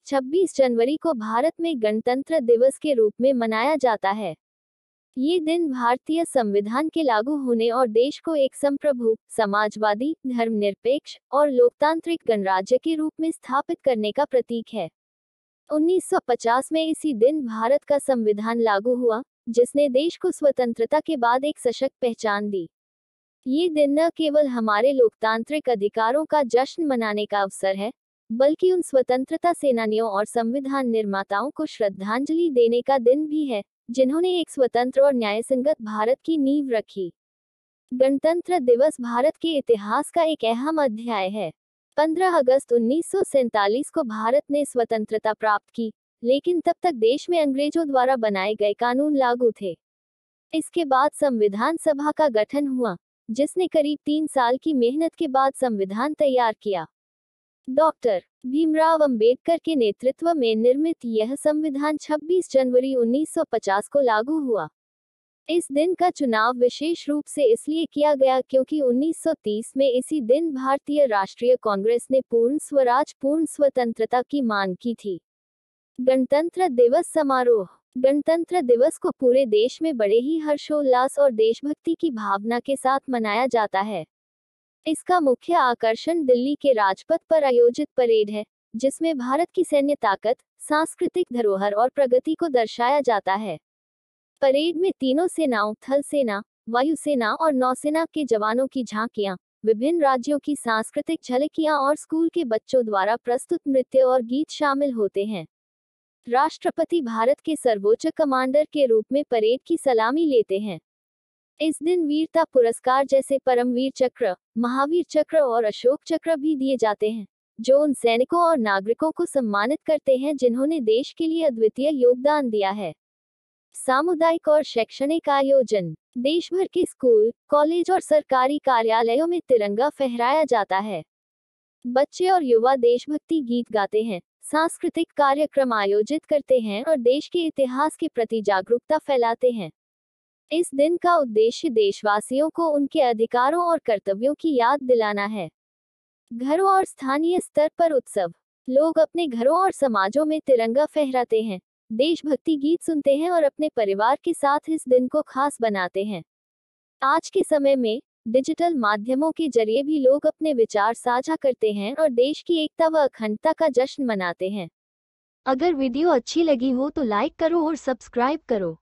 26 जनवरी को भारत में गणतंत्र दिवस के रूप में मनाया जाता है। ये दिन भारतीय संविधान के लागू होने और देश को एक संप्रभु, समाजवादी, धर्मनिरपेक्ष और लोकतांत्रिक गणराज्य के रूप में स्थापित करने का प्रतीक है। 1950 में इसी दिन भारत का संविधान लागू हुआ, जिसने देश को स्वतंत्रता के बाद एक सशक्त पहचान दी। ये दिन न केवल हमारे लोकतांत्रिक अधिकारों का जश्न मनाने का अवसर है, बल्कि उन स्वतंत्रता सेनानियों और संविधान निर्माताओं को श्रद्धांजलि देने का दिन भी है, जिन्होंने एक स्वतंत्र और न्यायसंगत भारत की नींव रखी। गणतंत्र दिवस भारत के इतिहास का एक अहम अध्याय है। 15 अगस्त 1947 को भारत ने स्वतंत्रता प्राप्त की, लेकिन तब तक देश में अंग्रेजों द्वारा बनाए गए कानून लागू थे। इसके बाद संविधान सभा का गठन हुआ, जिसने करीब 3 साल की मेहनत के बाद संविधान तैयार किया। डॉक्टर भीमराव अंबेडकर के नेतृत्व में निर्मित यह संविधान 26 जनवरी 1950 को लागू हुआ। इस दिन का चुनाव विशेष रूप से इसलिए किया गया क्योंकि 1930 में इसी दिन भारतीय राष्ट्रीय कांग्रेस ने पूर्ण स्वराज, पूर्ण स्वतंत्रता की मांग की थी। गणतंत्र दिवस समारोह। गणतंत्र दिवस को पूरे देश में बड़े ही हर्षोल्लास और देशभक्ति की भावना के साथ मनाया जाता है। इसका मुख्य आकर्षण दिल्ली के राजपथ पर आयोजित परेड है, जिसमें भारत की सैन्य ताकत, सांस्कृतिक धरोहर और प्रगति को दर्शाया जाता है। परेड में तीनों सेनाओं, थल सेना, वायुसेना और नौसेना के जवानों की झांकियां, विभिन्न राज्यों की सांस्कृतिक झलकियां और स्कूल के बच्चों द्वारा प्रस्तुत नृत्य और गीत शामिल होते हैं। राष्ट्रपति भारत के सर्वोच्च कमांडर के रूप में परेड की सलामी लेते हैं। इस दिन वीरता पुरस्कार जैसे परमवीर चक्र, महावीर चक्र और अशोक चक्र भी दिए जाते हैं, जो उन सैनिकों और नागरिकों को सम्मानित करते हैं जिन्होंने देश के लिए अद्वितीय योगदान दिया है। सामुदायिक और शैक्षणिक आयोजन। देश भर के स्कूल, कॉलेज और सरकारी कार्यालयों में तिरंगा फहराया जाता है। बच्चे और युवा देशभक्ति गीत गाते हैं, सांस्कृतिक कार्यक्रम आयोजित करते हैं और देश के इतिहास के प्रति जागरूकता फैलाते हैं। इस दिन का उद्देश्य देशवासियों को उनके अधिकारों और कर्तव्यों की याद दिलाना है। घरों और स्थानीय स्तर पर उत्सव। लोग अपने घरों और समाजों में तिरंगा फहराते हैं, देशभक्ति गीत सुनते हैं और अपने परिवार के साथ इस दिन को खास बनाते हैं। आज के समय में डिजिटल माध्यमों के जरिए भी लोग अपने विचार साझा करते हैं और देश की एकता व अखंडता का जश्न मनाते हैं। अगर वीडियो अच्छी लगी हो तो लाइक करो और सब्सक्राइब करो।